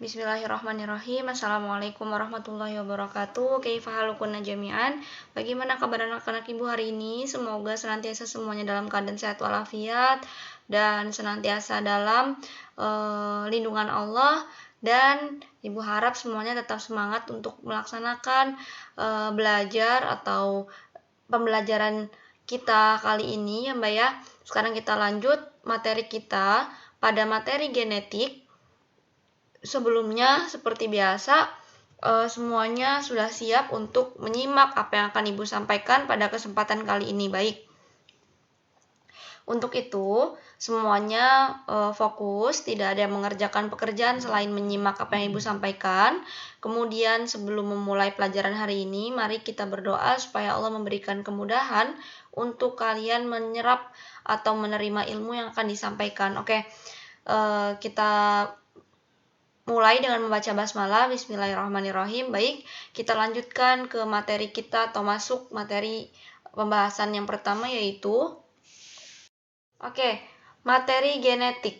Bismillahirrahmanirrahim. Assalamualaikum warahmatullahi wabarakatuh. Kaifa halukunna jami'an? Bagaimana kabar anak-anak ibu hari ini? Semoga senantiasa semuanya dalam keadaan sehat walafiat dan senantiasa dalam lindungan Allah. Dan ibu harap semuanya tetap semangat untuk melaksanakan belajar atau pembelajaran kita kali ini ya Mbak ya. Sekarang kita lanjut materi kita pada materi genetik. Sebelumnya, seperti biasa, semuanya sudah siap untuk menyimak apa yang akan Ibu sampaikan pada kesempatan kali ini. Baik, untuk itu, semuanya fokus, tidak ada yang mengerjakan pekerjaan selain menyimak apa yang Ibu sampaikan. Kemudian, sebelum memulai pelajaran hari ini, mari kita berdoa supaya Allah memberikan kemudahan untuk kalian menyerap atau menerima ilmu yang akan disampaikan. Oke, kita mulai dengan membaca basmalah. Bismillahirrahmanirrahim. Baik, kita lanjutkan ke materi kita atau masuk materi pembahasan yang pertama yaitu materi genetik.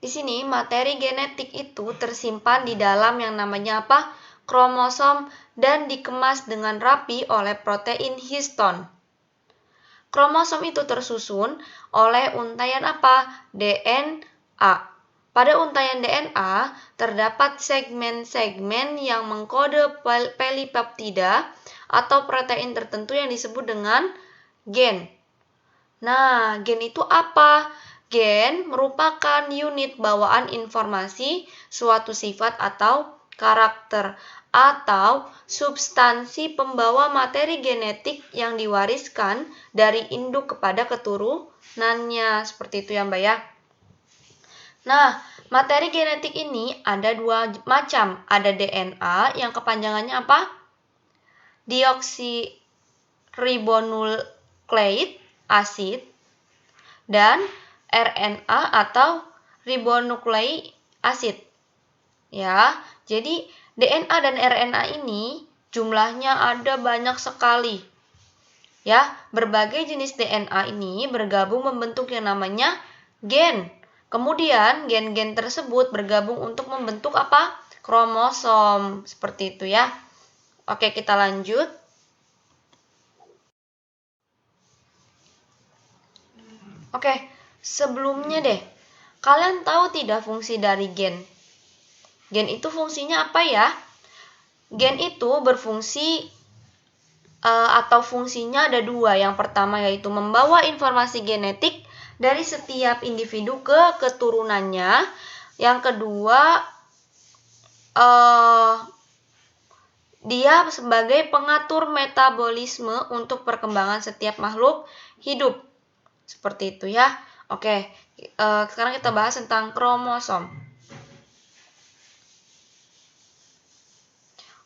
Di sini materi genetik itu tersimpan di dalam yang namanya apa? Kromosom dan dikemas dengan rapi oleh protein histon. Kromosom itu tersusun oleh untaian apa? DNA. Pada untaian DNA, terdapat segmen-segmen yang mengkode polipeptida atau protein tertentu yang disebut dengan gen. Nah, gen itu apa? Gen merupakan unit bawaan informasi suatu sifat atau karakter atau substansi pembawa materi genetik yang diwariskan dari induk kepada keturunannya. Seperti itu ya Mbak ya. Nah, materi genetik ini ada dua macam. Ada DNA yang kepanjangannya apa? Deoksiribonukleik acid dan RNA atau ribonukleik acid. Ya, jadi DNA dan RNA ini jumlahnya ada banyak sekali. Ya, berbagai jenis DNA ini bergabung membentuk yang namanya gen. Kemudian gen-gen tersebut bergabung untuk membentuk apa? Kromosom. Seperti itu ya. Oke, kita lanjut. Oke, sebelumnya deh, kalian tahu tidak fungsi dari gen? Gen itu fungsinya apa ya? Gen itu berfungsi atau fungsinya ada dua. Yang pertama yaitu membawa informasi genetik dari setiap individu ke keturunannya. Yang kedua, dia sebagai pengatur metabolisme untuk perkembangan setiap makhluk hidup. Seperti itu ya. Oke, sekarang kita bahas tentang kromosom.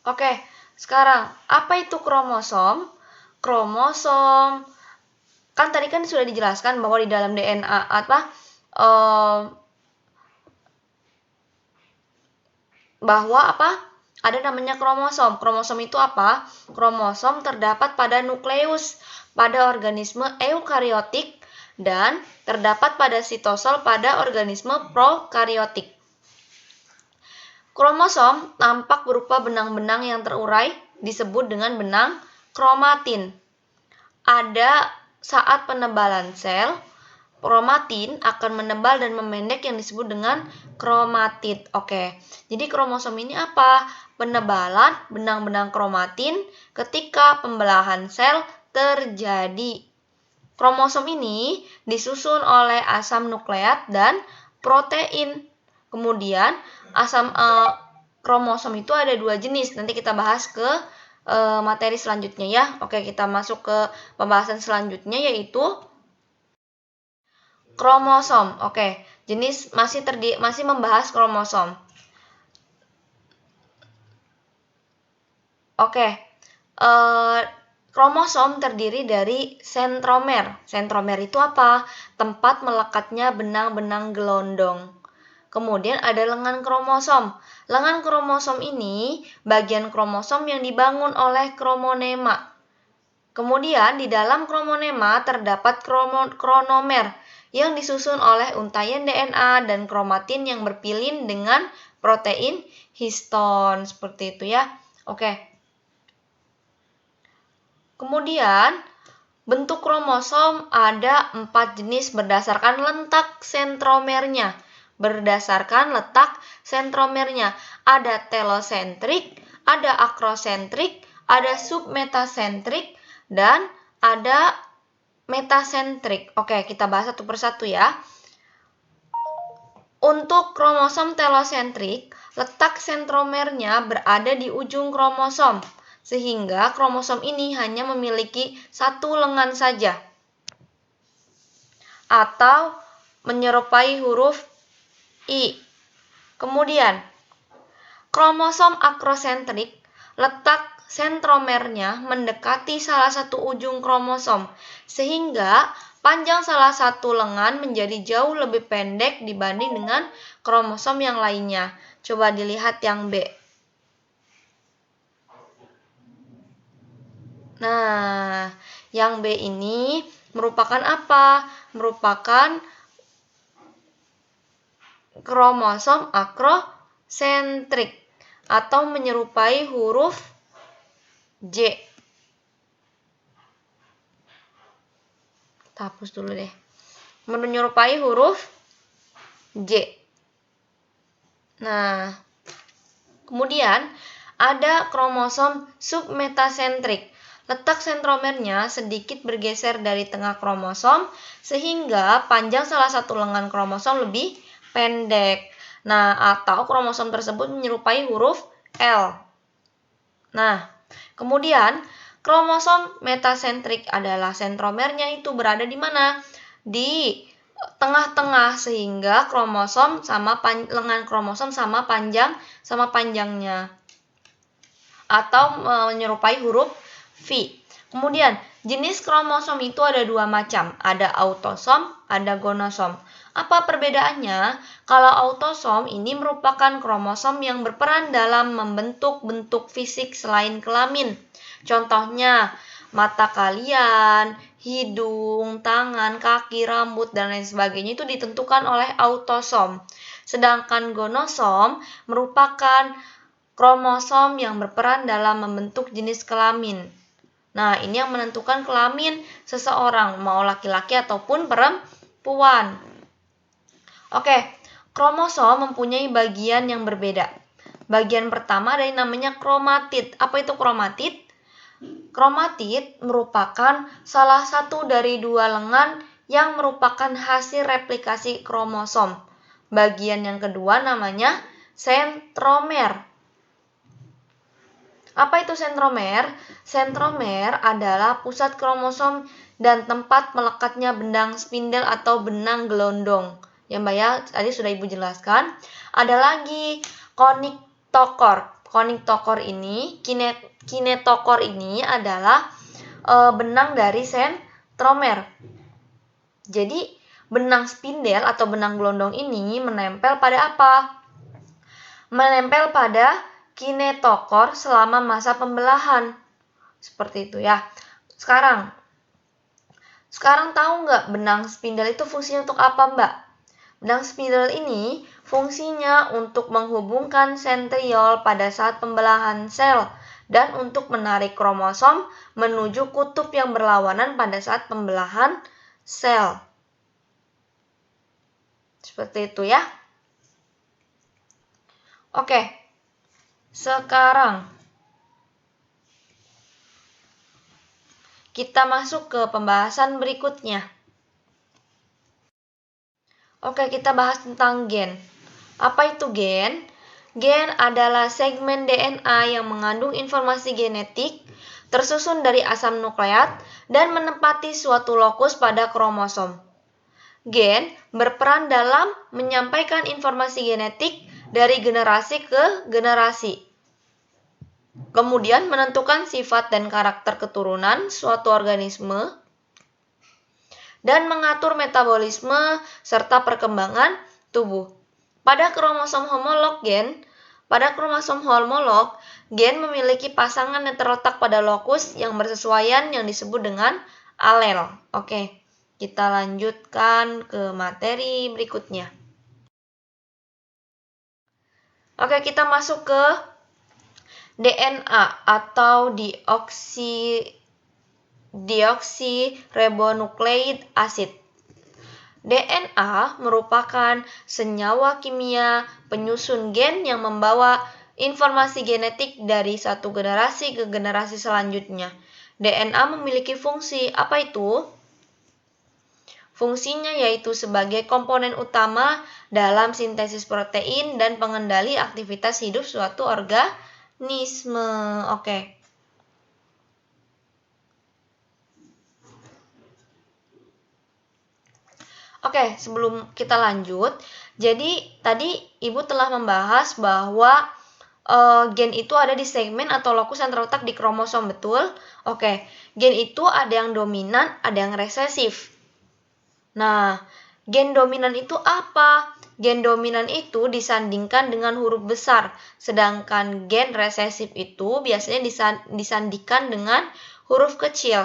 Oke, sekarang apa itu kromosom? Kromosom kan tadi kan sudah dijelaskan bahwa di dalam DNA ada namanya kromosom. Kromosom itu apa? Kromosom terdapat pada nukleus pada organisme eukariotik dan terdapat pada sitosol pada organisme prokariotik. Kromosom tampak berupa benang-benang yang terurai disebut dengan benang kromatin. Ada saat penebalan sel, kromatin akan menebal dan memendek yang disebut dengan kromatid. Oke, jadi kromosom ini apa? Penebalan benang-benang kromatin ketika pembelahan sel terjadi. Kromosom ini disusun oleh asam nukleat dan protein. Kemudian asam kromosom itu ada dua jenis. Nanti kita bahas ke materi selanjutnya ya. Oke, kita masuk ke pembahasan selanjutnya yaitu kromosom. Oke, jenis masih membahas kromosom. Oke, kromosom terdiri dari sentromer. Sentromer itu apa? Tempat melekatnya benang-benang gelondong. Kemudian ada lengan kromosom. Lengan kromosom ini bagian kromosom yang dibangun oleh kromonema. Kemudian di dalam kromonema terdapat kronomer yang disusun oleh untaian DNA dan kromatin yang berpilin dengan protein histon. Seperti itu ya. Oke. Kemudian, bentuk kromosom ada 4 jenis berdasarkan letak sentromernya. Ada telosentrik, ada akrosentrik, ada submetasentrik, dan ada metasentrik. Oke, kita bahas satu persatu ya. Untuk kromosom telosentrik, letak sentromernya berada di ujung kromosom, sehingga kromosom ini hanya memiliki satu lengan saja, atau menyerupai huruf I. Kemudian, kromosom akrosentrik, letak sentromernya mendekati salah satu ujung kromosom, sehingga panjang salah satu lengan menjadi jauh lebih pendek dibanding dengan kromosom yang lainnya. Coba dilihat yang B. Nah, yang B ini merupakan apa? Merupakan kromosom akrosentrik atau menyerupai huruf J. Kita hapus dulu deh. Menyerupai huruf J. Nah, kemudian ada kromosom submetasentrik. Letak sentromernya sedikit bergeser dari tengah kromosom sehingga panjang salah satu lengan kromosom lebih pendek. Nah, atau kromosom tersebut menyerupai huruf L. Nah, kemudian kromosom metasentrik adalah sentromernya itu berada di mana? Di tengah-tengah, sehingga kromosom sama lengan kromosom sama panjangnya, atau menyerupai huruf V. Kemudian jenis kromosom itu ada 2 macam, ada autosom, ada gonosom. Apa perbedaannya? Kalau autosom ini merupakan kromosom yang berperan dalam membentuk bentuk fisik selain kelamin. Contohnya, mata kalian, hidung, tangan, kaki, rambut, dan lain sebagainya itu ditentukan oleh autosom. Sedangkan gonosom merupakan kromosom yang berperan dalam membentuk jenis kelamin. Nah, ini yang menentukan kelamin seseorang, mau laki-laki ataupun perempuan. Oke, kromosom mempunyai bagian yang berbeda. Bagian pertama ada yang namanya kromatid. Apa itu kromatid? Kromatid merupakan salah satu dari 2 lengan yang merupakan hasil replikasi kromosom. Bagian yang kedua namanya sentromer. Apa itu sentromer? Sentromer adalah pusat kromosom dan tempat melekatnya benang spindel atau benang gelondong. Ya Mbak ya, tadi sudah Ibu jelaskan. Ada lagi koniktokor. Koniktokor ini, kinetokor ini adalah benang dari sentromer. Jadi, benang spindel atau benang gelondong ini menempel pada apa? Menempel pada kinetokor selama masa pembelahan. Seperti itu ya. Sekarang tahu nggak benang spindel itu fungsinya untuk apa, Mbak? Benang spindel ini fungsinya untuk menghubungkan sentriol pada saat pembelahan sel dan untuk menarik kromosom menuju kutub yang berlawanan pada saat pembelahan sel. Seperti itu ya. Oke. Sekarang kita masuk ke pembahasan berikutnya. Oke, kita bahas tentang gen. Apa itu gen? Gen adalah segmen DNA yang mengandung informasi genetik, tersusun dari asam nukleat, dan menempati suatu lokus pada kromosom. Gen berperan dalam menyampaikan informasi genetik dari generasi ke generasi. Kemudian menentukan sifat dan karakter keturunan suatu organisme, dan mengatur metabolisme serta perkembangan tubuh. Pada kromosom homolog gen memiliki pasangan yang terletak pada lokus yang bersesuaian yang disebut dengan alel. Oke, Kita lanjutkan ke materi berikutnya. Oke, kita masuk ke DNA atau deoksiribonukleik acid. DNA merupakan senyawa kimia penyusun gen yang membawa informasi genetik dari satu generasi ke generasi selanjutnya. DNA memiliki fungsi apa itu? Fungsinya yaitu sebagai komponen utama dalam sintesis protein dan pengendali aktivitas hidup suatu organisme. Oke. Oke, sebelum kita lanjut, jadi tadi Ibu telah membahas bahwa gen itu ada di segmen atau lokus yang terletak di kromosom, betul? Oke, gen itu ada yang dominan, ada yang resesif. Nah, gen dominan itu apa? Gen dominan itu disandingkan dengan huruf besar, sedangkan gen resesif itu biasanya disandingkan dengan huruf kecil.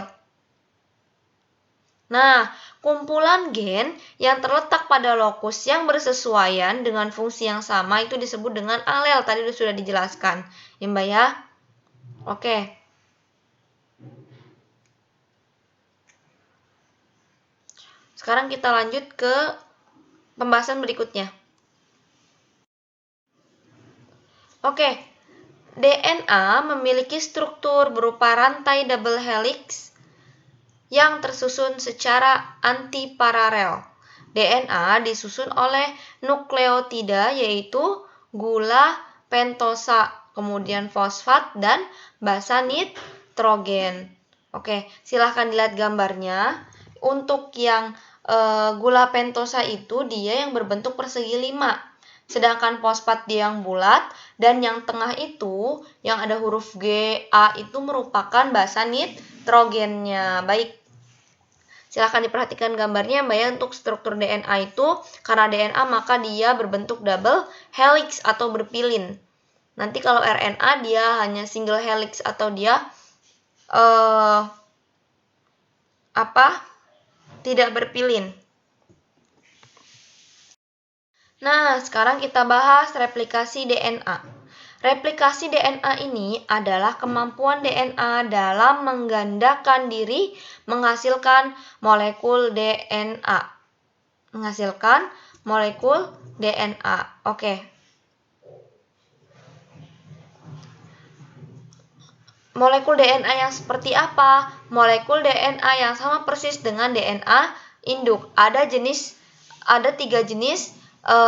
Nah, kumpulan gen yang terletak pada lokus yang bersesuaian dengan fungsi yang sama itu disebut dengan alel. Tadi sudah dijelaskan, ya Mbak ya? Oke. Sekarang kita lanjut ke pembahasan berikutnya. Oke, DNA memiliki struktur berupa rantai double helix yang tersusun secara antiparalel. DNA disusun oleh nukleotida yaitu gula pentosa, kemudian fosfat dan basa nitrogen. Oke, silahkan dilihat gambarnya. Untuk yang gula pentosa itu dia yang berbentuk persegi 5. Sedangkan fosfat dia yang bulat, dan yang tengah itu yang ada huruf G, A itu merupakan basa nitrogennya. Baik, silahkan diperhatikan gambarnya Mbak ya. Untuk struktur DNA itu, karena DNA maka dia berbentuk double helix atau berpilin. Nanti kalau RNA dia hanya single helix atau dia tidak berpilin. Nah, sekarang kita bahas replikasi DNA. Replikasi DNA ini adalah kemampuan DNA dalam menggandakan diri menghasilkan molekul DNA. Menghasilkan molekul DNA. Oke. Molekul DNA yang seperti apa? Molekul DNA yang sama persis dengan DNA induk. Ada 3 jenis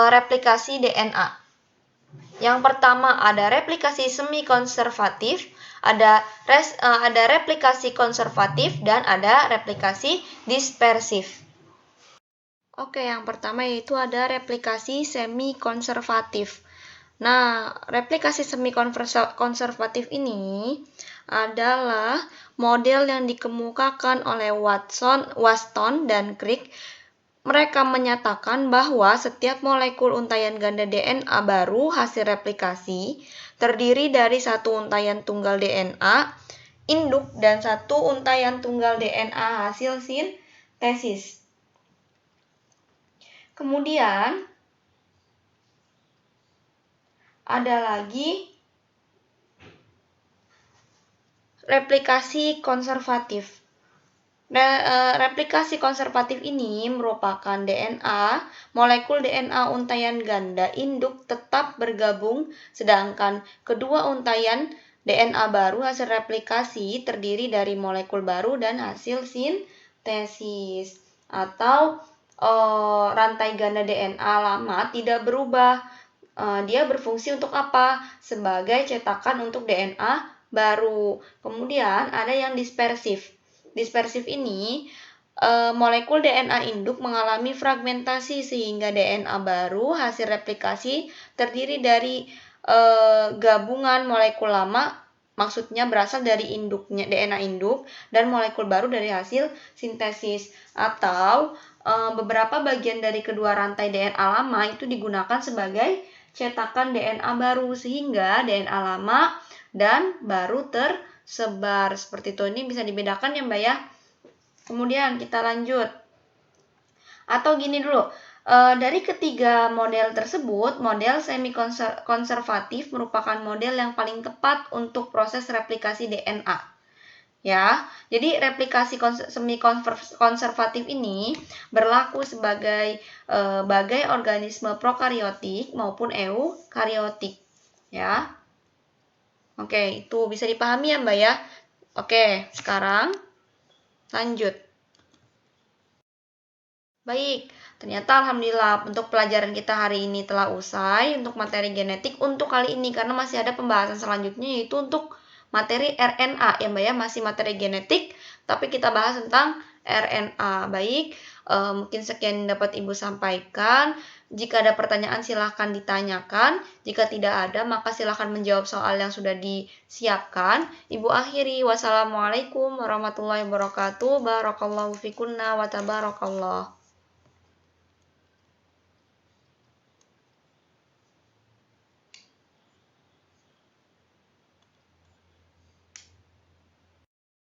replikasi DNA. Yang pertama ada replikasi semi konservatif, ada replikasi konservatif, dan ada replikasi dispersif. Oke, yang pertama yaitu ada replikasi semi konservatif. Nah, replikasi semi konservatif ini adalah model yang dikemukakan oleh Watson dan Crick. Mereka menyatakan bahwa setiap molekul untaian ganda DNA baru hasil replikasi terdiri dari satu untaian tunggal DNA induk dan satu untaian tunggal DNA hasil sintesis. Kemudian ada lagi replikasi konservatif. Replikasi konservatif ini merupakan molekul DNA untaian ganda induk tetap bergabung, sedangkan kedua untaian DNA baru hasil replikasi terdiri dari molekul baru dan hasil sintesis. Atau rantai ganda DNA lama tidak berubah. Dia berfungsi untuk apa? Sebagai cetakan untuk DNA baru. Kemudian ada yang dispersif. Dispersif ini molekul DNA induk mengalami fragmentasi sehingga DNA baru hasil replikasi terdiri dari gabungan molekul lama, maksudnya berasal dari induknya DNA induk, dan molekul baru dari hasil sintesis. Atau beberapa bagian dari kedua rantai DNA lama itu digunakan sebagai cetakan DNA baru sehingga DNA lama dan baru tersebar seperti itu. Ini bisa dibedakan ya Mbak ya. Kemudian kita lanjut. Atau gini dulu, dari ketiga model tersebut, model semi-konservatif merupakan model yang paling tepat untuk proses replikasi DNA. Ya, jadi replikasi semi-konservatif ini berlaku sebagai bagai organisme prokariotik maupun eukariotik. Ya, oke, itu bisa dipahami ya Mbak ya. Oke, sekarang lanjut. Baik, ternyata alhamdulillah untuk pelajaran kita hari ini telah usai untuk materi genetik untuk kali ini karena masih ada pembahasan selanjutnya yaitu untuk materi RNA ya Mbak ya, masih materi genetik tapi kita bahas tentang RNA. Baik, mungkin sekian yang dapat Ibu sampaikan. Jika ada pertanyaan silahkan ditanyakan. Jika tidak ada maka silahkan menjawab soal yang sudah disiapkan. Ibu akhiri. Wassalamualaikum warahmatullahi wabarakatuh. Barakallahu fikunna wa tabarakallah.